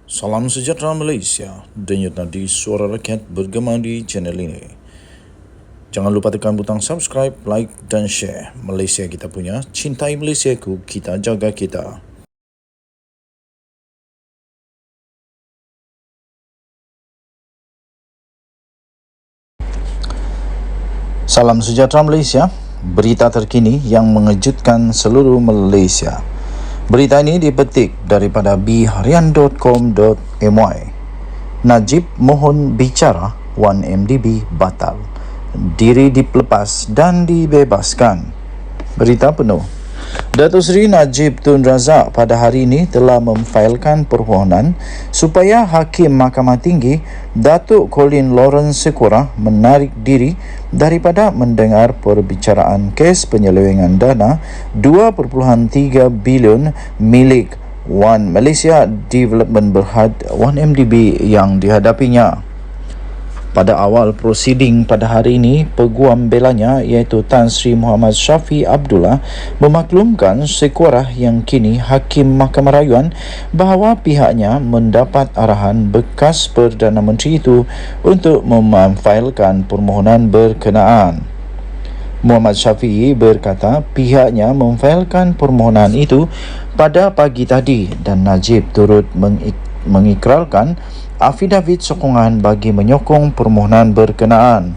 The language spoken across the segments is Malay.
Salam sejahtera Malaysia, denyut nadi suara rakyat bergema di channel ini. Jangan lupa tekan butang subscribe, like dan share. Malaysia kita punya, cintai Malaysiaku, kita jaga kita. Salam sejahtera Malaysia, berita terkini yang mengejutkan seluruh Malaysia. Berita ini dipetik daripada bharian.com.my. Najib mohon bicara, 1MDB batal. Diri dilepas dan dibebaskan. Berita penuh. Datuk Seri Najib Tun Razak pada hari ini telah memfailkan permohonan supaya Hakim Mahkamah Tinggi Datuk Colin Lawrence Sekolah menarik diri daripada mendengar perbicaraan kes penyelewengan dana 2.3 bilion milik One Malaysia Development Berhad 1MDB yang dihadapinya. Pada awal prosiding pada hari ini, peguam belanya iaitu Tan Sri Muhammad Syafi Abdullah memaklumkan Sekolah yang kini Hakim Mahkamah Rayuan bahawa pihaknya mendapat arahan bekas Perdana Menteri itu untuk memfailkan permohonan berkenaan. Muhammad Syafi'i berkata pihaknya memfailkan permohonan itu pada pagi tadi dan Najib turut mengikrarkan afidavit sokongan bagi menyokong permohonan berkenaan.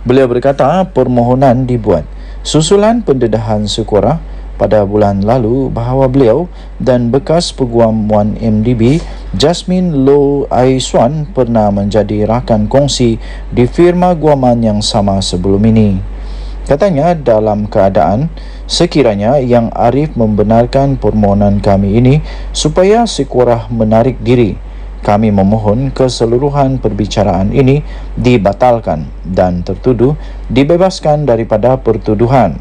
Beliau berkata permohonan dibuat susulan pendedahan Sekolah pada bulan lalu bahawa beliau dan bekas peguam 1MDB Jasmine Low Aiswan pernah menjadi rakan kongsi di firma guaman yang sama sebelum ini. Katanya dalam keadaan sekiranya Yang Arif membenarkan permohonan kami ini supaya Sekolah menarik diri, kami memohon keseluruhan perbicaraan ini dibatalkan dan tertuduh dibebaskan daripada pertuduhan.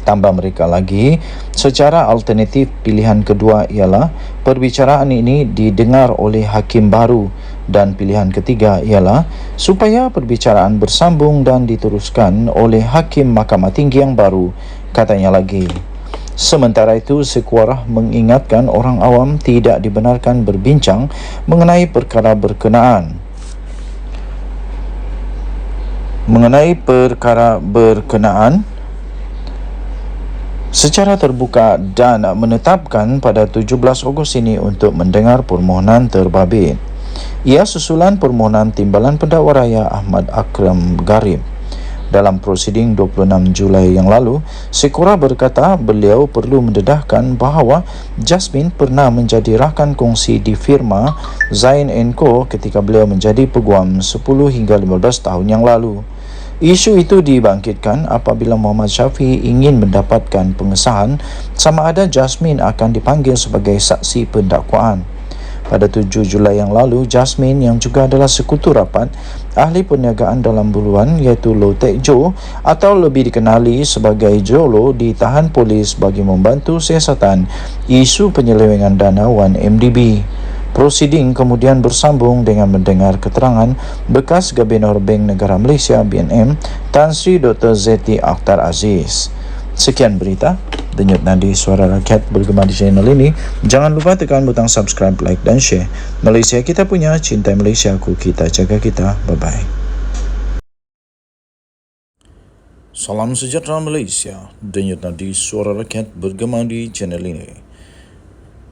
Tambah mereka lagi, secara alternatif pilihan kedua ialah perbicaraan ini didengar oleh hakim baru dan pilihan ketiga ialah supaya perbicaraan bersambung dan diteruskan oleh Hakim Mahkamah Tinggi yang baru, katanya lagi. Sementara itu, Sekolah mengingatkan orang awam tidak dibenarkan berbincang mengenai perkara berkenaan. Secara terbuka dan menetapkan pada 17 Ogos ini untuk mendengar permohonan terbabit. Ia susulan permohonan Timbalan Pendakwa Raya Ahmad Akram Garib. Dalam prosiding 26 Julai yang lalu, Sekolah berkata beliau perlu mendedahkan bahawa Jasmine pernah menjadi rakan kongsi di firma Zain & Co ketika beliau menjadi peguam 10 hingga 15 tahun yang lalu. Isu itu dibangkitkan apabila Muhammad Syafi ingin mendapatkan pengesahan sama ada Jasmine akan dipanggil sebagai saksi pendakwaan. Pada 7 Julai yang lalu, Jasmine yang juga adalah sekutu rapat ahli perniagaan dalam buruan iaitu Low Tek Jo atau lebih dikenali sebagai Jolo ditahan polis bagi membantu siasatan isu penyelewengan dana 1MDB. Prosiding kemudian bersambung dengan mendengar keterangan bekas Gubernur Bank Negara Malaysia BNM Tan Sri Dr. Zeti Akhtar Aziz. Sekian berita denyut nadi suara rakyat bergema di channel ini. Jangan lupa tekan butang subscribe, like dan share. Malaysia kita punya, cintai Malaysiaku, kita jaga kita. Bye bye. Salam sejahtera Malaysia, denyut nadi suara rakyat bergema di channel ini.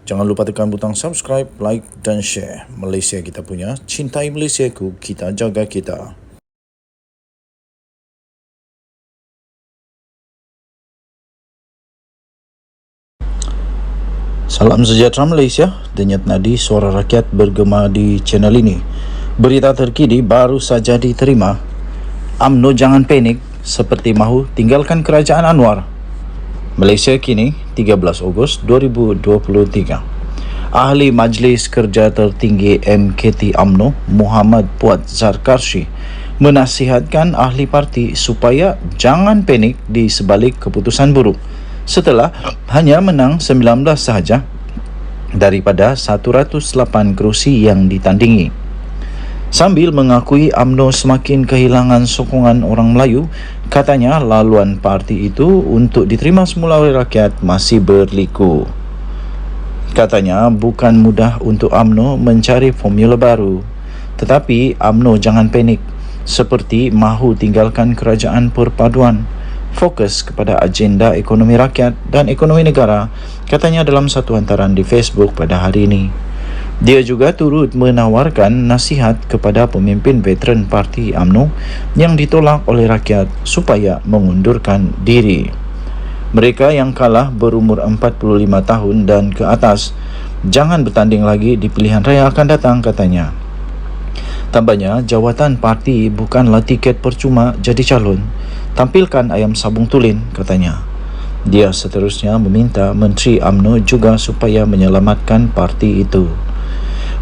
Jangan lupa tekan butang subscribe, like dan share. Malaysia kita punya, cintai Malaysiaku, kita jaga kita. Salam sejahtera Malaysia, denyut nadi suara rakyat bergema di channel ini. Berita terkini baru saja diterima. UMNO jangan panik, seperti mahu tinggalkan kerajaan Anwar. Malaysia kini 13 Ogos 2023. Ahli Majlis Kerja Tertinggi MKT UMNO Muhammad Puat Zarkarshi menasihatkan ahli parti supaya jangan panik di sebalik keputusan buruk setelah hanya menang 19 sahaja daripada 108 kerusi yang ditandingi. Sambil mengakui UMNO semakin kehilangan sokongan orang Melayu, katanya laluan parti itu untuk diterima semula oleh rakyat masih berliku. Katanya bukan mudah untuk UMNO mencari formula baru, tetapi UMNO jangan panik seperti mahu tinggalkan kerajaan perpaduan, fokus kepada agenda ekonomi rakyat dan ekonomi negara, katanya dalam satu hantaran di Facebook pada hari ini. Dia juga turut menawarkan nasihat kepada pemimpin veteran parti UMNO yang ditolak oleh rakyat supaya mengundurkan diri. Mereka yang kalah berumur 45 tahun dan ke atas jangan bertanding lagi di pilihan raya akan datang, katanya. Tambahnya, jawatan parti bukanlah tiket percuma jadi calon. Tampilkan ayam sabung tulin, katanya. Dia seterusnya meminta Menteri UMNO juga supaya menyelamatkan parti itu.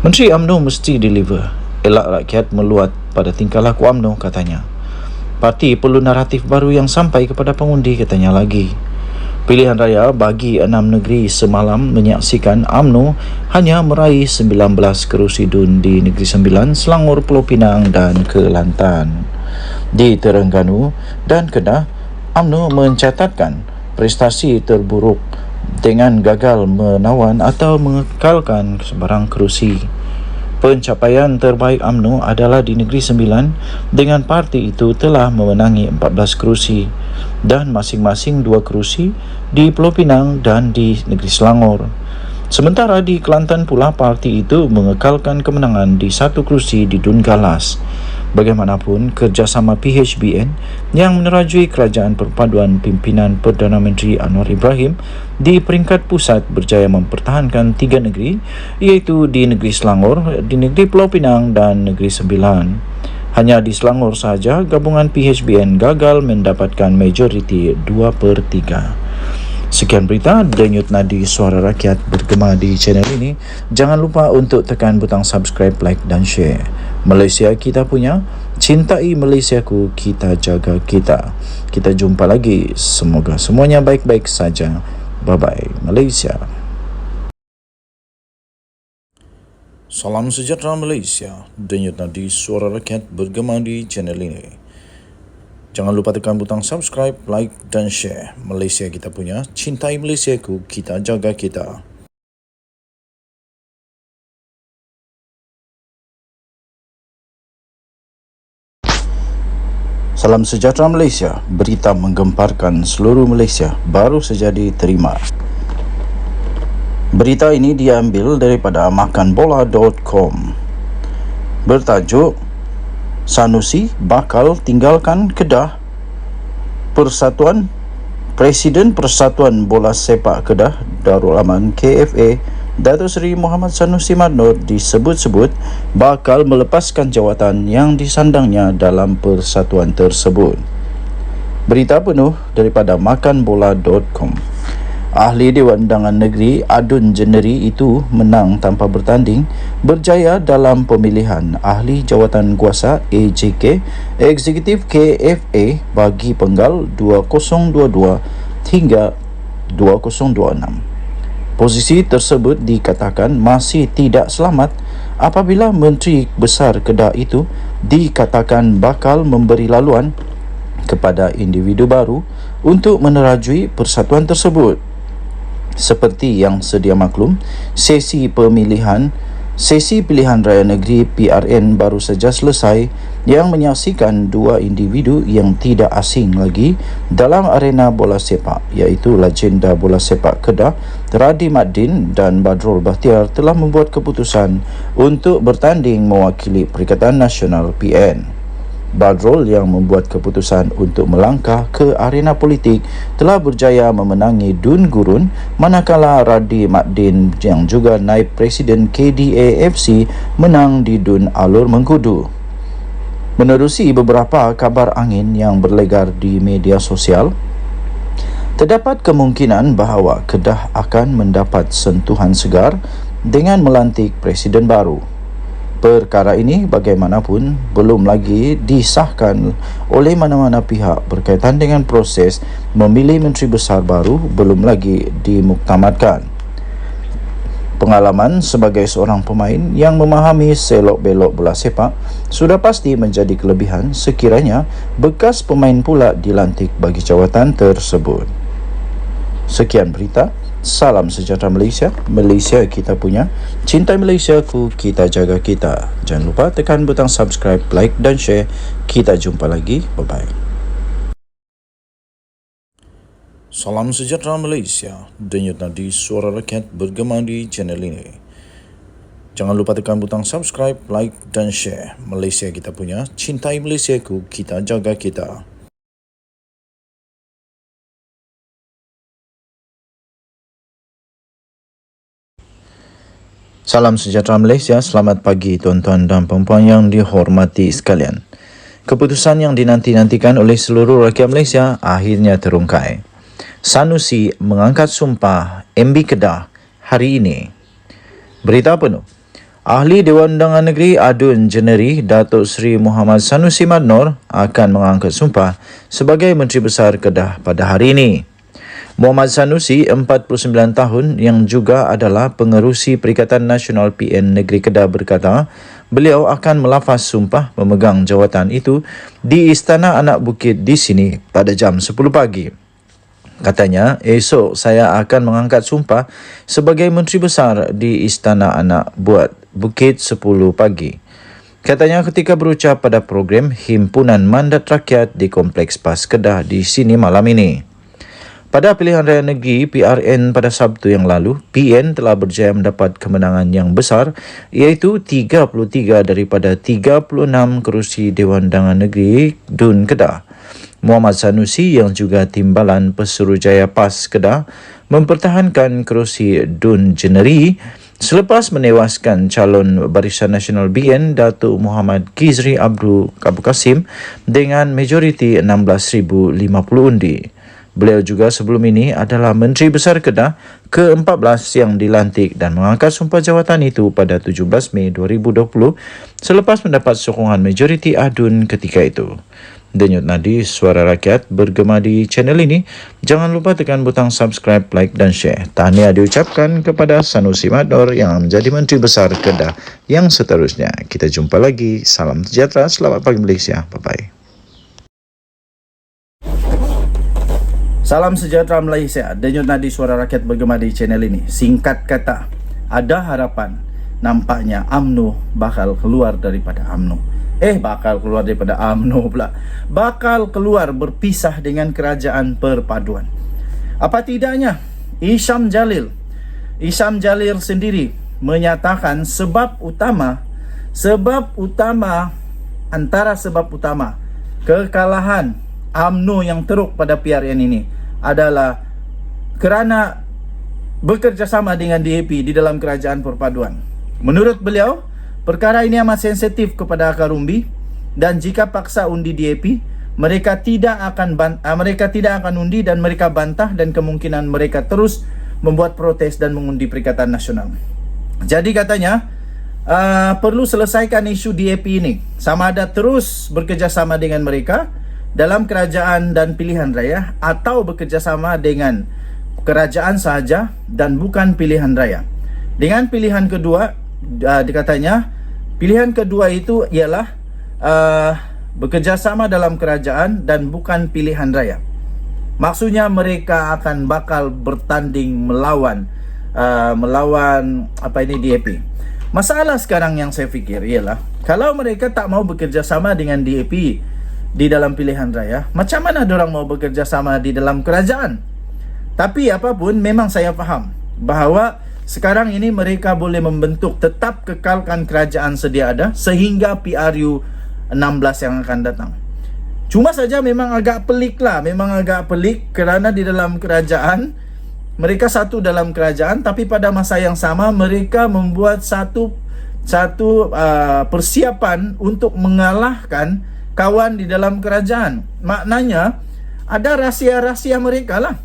Menteri UMNO mesti deliver. Elak rakyat meluat pada tingkah laku UMNO, katanya. Parti perlu naratif baru yang sampai kepada pengundi, katanya lagi. Pilihan raya bagi 6 negeri semalam menyaksikan UMNO hanya meraih 19 kerusi DUN di Negeri Sembilan, Selangor, Pulau Pinang dan Kelantan. Di Terengganu dan Kedah, UMNO mencatatkan prestasi terburuk dengan gagal menawan atau mengekalkan sebarang kerusi. Pencapaian terbaik UMNO adalah di Negeri Sembilan dengan parti itu telah memenangi 14 kerusi dan masing-masing 2 kerusi di Pulau Pinang dan di Negeri Selangor. Sementara di Kelantan pula parti itu mengekalkan kemenangan di 1 kerusi di DUN Galas. Bagaimanapun, kerjasama PHBN yang menerajui Kerajaan Perpaduan pimpinan Perdana Menteri Anwar Ibrahim di peringkat pusat berjaya mempertahankan 3 negeri, iaitu di Negeri Selangor, di Negeri Pulau Pinang dan Negeri Sembilan. Hanya di Selangor sahaja gabungan PHBN gagal mendapatkan majoriti 2/3. Sekian berita Denyut Nadi Suara Rakyat bergema di channel ini. Jangan lupa untuk tekan butang subscribe, like dan share. Malaysia kita punya, cintai Malaysiaku, kita jaga kita. Kita jumpa lagi. Semoga semuanya baik-baik saja. Bye-bye Malaysia. Salam sejahtera Malaysia. Denyut Nadi Suara Rakyat bergema di channel ini. Jangan lupa tekan butang subscribe, like dan share. Malaysia kita punya, cintai Malaysiaku, kita jaga kita. Salam sejahtera Malaysia. Berita menggemparkan seluruh Malaysia baru saja diterima. Berita ini diambil daripada makanbola.com. Bertajuk Sanusi bakal tinggalkan Kedah. Presiden Persatuan Bola Sepak Kedah Darul Aman KFA Datuk Seri Muhammad Sanusi Madnor disebut-sebut bakal melepaskan jawatan yang disandangnya dalam persatuan tersebut. Berita penuh daripada makanbola.com. Ahli Dewan Undangan Negeri Adun Jeneri itu menang tanpa bertanding, berjaya dalam pemilihan ahli jawatan kuasa AJK Eksekutif KFA bagi penggal 2022 hingga 2026. Posisi tersebut dikatakan masih tidak selamat apabila Menteri Besar Kedah itu dikatakan bakal memberi laluan kepada individu baru untuk menerajui persatuan tersebut. Seperti yang sedia maklum, sesi pilihan raya negeri PRN baru saja selesai yang menyaksikan 2 individu yang tidak asing lagi dalam arena bola sepak, iaitu legenda bola sepak Kedah Radhi Maddin dan Badrul Bahtiar telah membuat keputusan untuk bertanding mewakili Perikatan Nasional PN. Badrul yang membuat keputusan untuk melangkah ke arena politik telah berjaya memenangi DUN Gurun, manakala Radhi Maddin yang juga naib Presiden KDAFC menang di DUN Alur Mengkudu. Menerusi beberapa kabar angin yang berlegar di media sosial, terdapat kemungkinan bahawa Kedah akan mendapat sentuhan segar dengan melantik Presiden baru. Perkara ini bagaimanapun belum lagi disahkan oleh mana-mana pihak berkaitan dengan proses memilih Menteri Besar baru belum lagi dimuktamadkan. Pengalaman sebagai seorang pemain yang memahami selok-belok bola sepak sudah pasti menjadi kelebihan sekiranya bekas pemain pula dilantik bagi jawatan tersebut. Sekian berita Salam sejahtera Malaysia. Malaysia kita punya. Cintai Malaysia ku, kita jaga kita. Jangan lupa tekan butang subscribe, like dan share. Kita jumpa lagi. Bye-bye. Salam sejahtera Malaysia. Denyut nadi suara rakyat bergema di channel ini. Jangan lupa tekan butang subscribe, like dan share. Malaysia kita punya. Cintai Malaysia ku, kita jaga kita. Salam sejahtera Malaysia, selamat pagi tuan-tuan dan puan-puan yang dihormati sekalian. Keputusan yang dinanti-nantikan oleh seluruh rakyat Malaysia akhirnya terungkai. Sanusi mengangkat sumpah MB Kedah hari ini. Berita penuh. Ahli Dewan Undangan Negeri Adun Jeneri Datuk Seri Muhammad Sanusi Madnor akan mengangkat sumpah sebagai Menteri Besar Kedah pada hari ini. Muhammad Sanusi, 49 tahun yang juga adalah pengerusi Perikatan Nasional PN Negeri Kedah berkata, beliau akan melafaz sumpah memegang jawatan itu di Istana Anak Bukit di sini pada jam 10 pagi. Katanya, esok saya akan mengangkat sumpah sebagai Menteri Besar di Istana Anak Bukit 10 pagi. Katanya ketika berucap pada program Himpunan Mandat Rakyat di Kompleks PAS Kedah di sini malam ini. Pada pilihan raya negeri PRN pada Sabtu yang lalu, PN telah berjaya mendapat kemenangan yang besar iaitu 33 daripada 36 kerusi Dewan Undangan Negeri DUN Kedah. Muhammad Sanusi yang juga timbalan Pesuruhjaya PAS Kedah mempertahankan kerusi DUN Jeneri selepas menewaskan calon Barisan Nasional BN Datuk Muhammad Kizri Abdul Kasim dengan majoriti 16,050 undi. Beliau juga sebelum ini adalah Menteri Besar Kedah ke-14 yang dilantik dan mengangkat sumpah jawatan itu pada 17 Mei 2020 selepas mendapat sokongan majoriti ADUN ketika itu. Denyut nadi suara rakyat bergema di channel ini. Jangan lupa tekan butang subscribe, like dan share. Tahniah diucapkan kepada Sanusi Madnor yang menjadi Menteri Besar Kedah yang seterusnya. Kita jumpa lagi. Salam sejahtera. Selamat pagi Malaysia. Bye-bye. Salam sejahtera Malaysia. Denyut nadi suara rakyat bergema di channel ini. Singkat kata, ada harapan. Nampaknya UMNO bakal keluar daripada UMNO. Bakal keluar daripada UMNO pula. Bakal keluar berpisah dengan kerajaan perpaduan. Apa tidaknya, Isham Jalil sendiri menyatakan antara sebab utama kekalahan UMNO yang teruk pada PRN ini adalah kerana bekerjasama dengan DAP di dalam kerajaan perpaduan. Menurut beliau, perkara ini amat sensitif kepada akar umbi dan jika paksa undi DAP, mereka tidak akan undi dan mereka bantah dan kemungkinan mereka terus membuat protes dan mengundi Perikatan Nasional. Jadi katanya, perlu selesaikan isu DAP ini. Sama ada terus bekerjasama dengan mereka dalam kerajaan dan pilihan raya atau bekerjasama dengan kerajaan sahaja dan bukan pilihan raya. Dengan pilihan kedua, dikatanya pilihan kedua itu ialah bekerjasama dalam kerajaan dan bukan pilihan raya. Maksudnya mereka akan bakal bertanding melawan DAP. Masalah sekarang yang saya fikir ialah kalau mereka tak mau bekerjasama dengan DAP di dalam pilihan raya, macam mana diorang mau bekerja sama di dalam kerajaan? Tapi apapun, memang saya faham bahawa sekarang ini mereka boleh membentuk tetap kekalkan kerajaan sedia ada sehingga PRU 16 yang akan datang. Cuma saja memang agak pelik kerana di dalam kerajaan mereka satu dalam kerajaan, tapi pada masa yang sama mereka membuat satu persiapan untuk mengalahkan kawan di dalam kerajaan. Maknanya ada rahsia-rahsia mereka lah.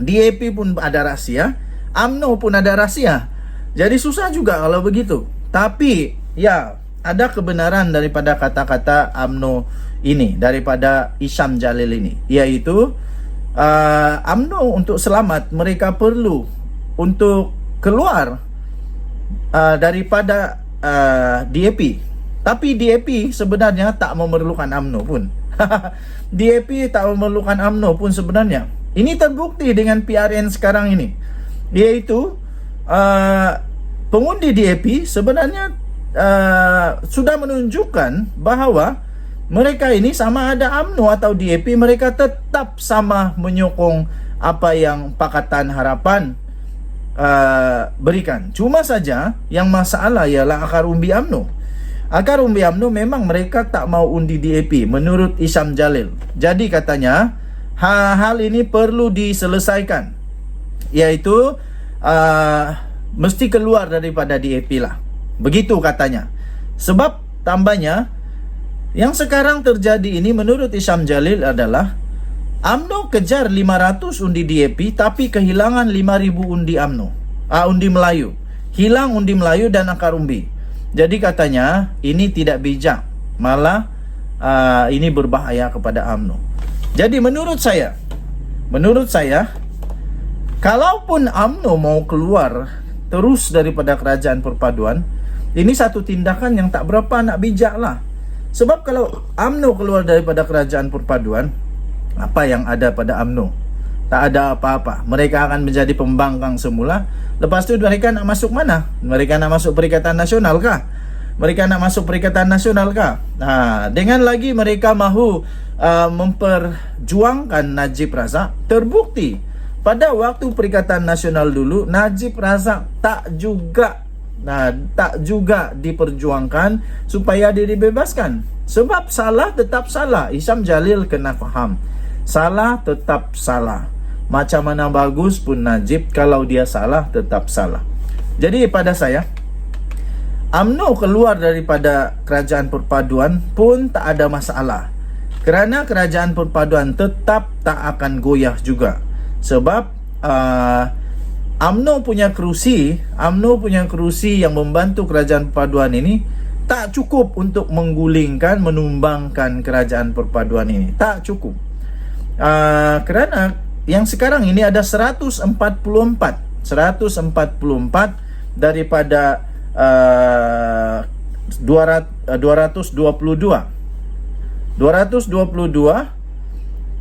DAP pun ada rahsia, UMNO pun ada rahsia. Jadi susah juga kalau begitu. Tapi ya, ada kebenaran daripada kata-kata UMNO ini, daripada Isham Jalil ini, iaitu UMNO untuk selamat mereka perlu untuk keluar daripada DAP. Tapi DAP sebenarnya tak memerlukan UMNO pun. DAP tak memerlukan UMNO pun sebenarnya. Ini terbukti dengan PRN sekarang ini. Iaitu pengundi DAP sebenarnya sudah menunjukkan bahawa mereka ini sama ada UMNO atau DAP, mereka tetap sama menyokong apa yang Pakatan Harapan berikan. Cuma saja yang masalah ialah akar umbi UMNO. Akar umbi UMNO memang mereka tak mau undi DAP menurut Isham Jalil. Jadi katanya hal ini perlu diselesaikan, iaitu mesti keluar daripada DAP lah. Begitu katanya. Sebab tambahnya yang sekarang terjadi ini menurut Isham Jalil adalah UMNO kejar 500 undi DAP tapi kehilangan 5,000 undi UMNO. Undi Melayu. Hilang undi Melayu dan akar umbi. Jadi katanya ini tidak bijak. Malah ini berbahaya kepada UMNO. Jadi menurut saya kalaupun UMNO mau keluar terus daripada kerajaan perpaduan, ini satu tindakan yang tak berapa nak bijak lah. Sebab kalau UMNO keluar daripada kerajaan perpaduan, apa yang ada pada UMNO? Tak ada apa-apa. Mereka akan menjadi pembangkang semula. Lepas tu mereka nak masuk mana? Mereka nak masuk Perikatan Nasional kah? Mereka nak masuk Perikatan Nasional kah? Dengan lagi mereka mahu memperjuangkan Najib Razak. Terbukti pada waktu Perikatan Nasional dulu, Najib Razak tak juga diperjuangkan supaya dia dibebaskan. Sebab salah tetap salah. Isham Jalil kena faham, salah tetap salah. Macam mana bagus pun Najib, kalau dia salah tetap salah. Jadi pada saya, UMNO keluar daripada kerajaan perpaduan pun tak ada masalah, kerana kerajaan perpaduan tetap tak akan goyah juga. Sebab UMNO punya kerusi yang membantu kerajaan perpaduan ini tak cukup untuk menggulingkan, menumbangkan kerajaan perpaduan ini. Tak cukup. Kerana yang sekarang ini ada 144 daripada 222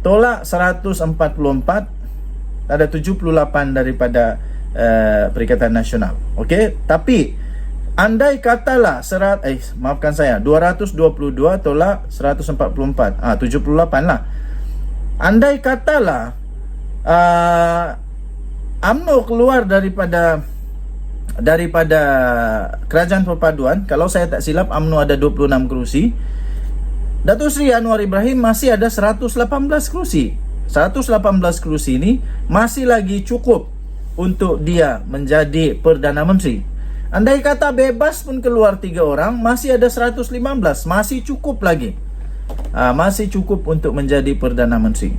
tolak 144, ada 78 daripada Perikatan Nasional. Okey, tapi andai katalah 222 tolak 144, 78 lah. Andai katalah UMNO keluar daripada kerajaan perpaduan, kalau saya tak silap UMNO ada 26 kerusi, Datuk Seri Anwar Ibrahim masih ada 118 kerusi. 118 kerusi ini masih lagi cukup untuk dia menjadi Perdana Menteri. Andai kata bebas pun keluar 3 orang, masih ada 115, masih cukup lagi. Masih cukup untuk menjadi Perdana Menteri.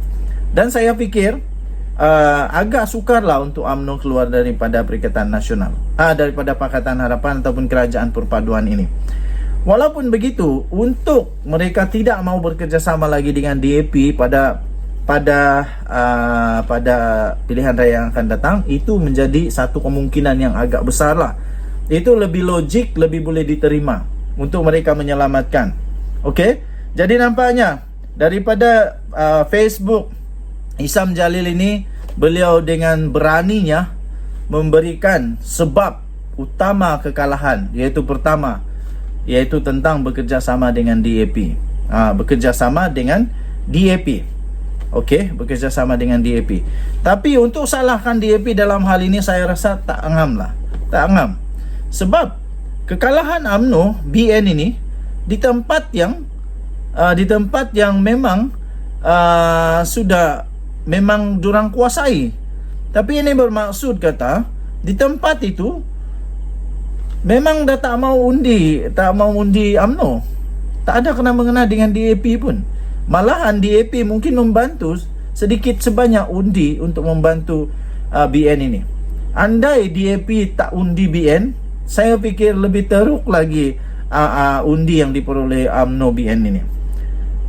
Dan saya fikir agak sukarlah untuk UMNO keluar daripada Perikatan Nasional, daripada Pakatan Harapan ataupun kerajaan perpaduan ini. Walaupun begitu, untuk mereka tidak mau bekerjasama lagi dengan DAP pada pilihan raya yang akan datang, itu menjadi satu kemungkinan yang agak besar lah. Itu lebih logik, lebih boleh diterima untuk mereka menyelamatkan. Okey, jadi nampaknya daripada Facebook Isham Jalil ini, beliau dengan beraninya memberikan sebab utama kekalahan, iaitu pertama, iaitu tentang bekerjasama dengan DAP. Bekerjasama dengan DAP. Okey, bekerjasama dengan DAP. Tapi untuk salahkan DAP dalam hal ini, saya rasa tak ngam lah. Tak ngam. Sebab kekalahan UMNO BN ini di tempat yang memang sudah memang durang kuasai. Tapi ini bermaksud kata di tempat itu memang dah tak mau undi UMNO. Tak ada kena-mengena dengan DAP pun. Malahan DAP mungkin membantu sedikit sebanyak undi untuk membantu BN ini. Andai DAP tak undi BN, saya fikir lebih teruk lagi undi yang diperoleh UMNO BN ini.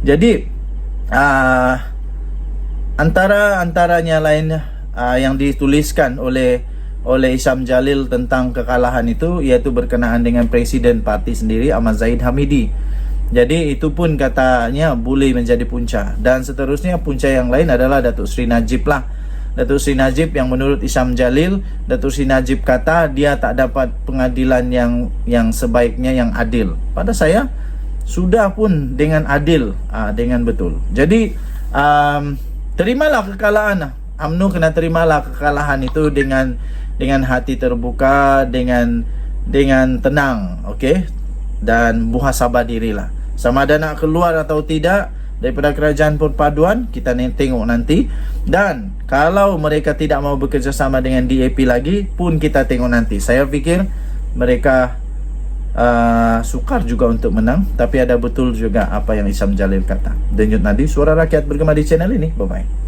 Jadi antaranya lain yang dituliskan oleh Isham Jalil tentang kekalahan itu, iaitu berkenaan dengan Presiden Parti sendiri, Ahmad Zahid Hamidi. Jadi itu pun katanya boleh menjadi punca. Dan seterusnya punca yang lain adalah Datuk Seri Najib lah. Datuk Seri Najib, yang menurut Isham Jalil, Datuk Seri Najib kata dia tak dapat pengadilan yang sebaiknya, yang adil. Pada saya sudah pun dengan adil, dengan betul. Jadi terimalah kekalahan. UMNO kena terimalah kekalahan itu dengan hati terbuka, dengan tenang, okey, dan muhasabah dirilah. Sama ada nak keluar atau tidak daripada kerajaan perpaduan, kita tengok nanti. Dan kalau mereka tidak mau bekerjasama dengan DAP lagi pun, kita tengok nanti. Saya fikir mereka sukar juga untuk menang, tapi ada betul juga apa yang Isham Jalil kata. Denyut nadi suara rakyat bergema di channel ini. Bye bye.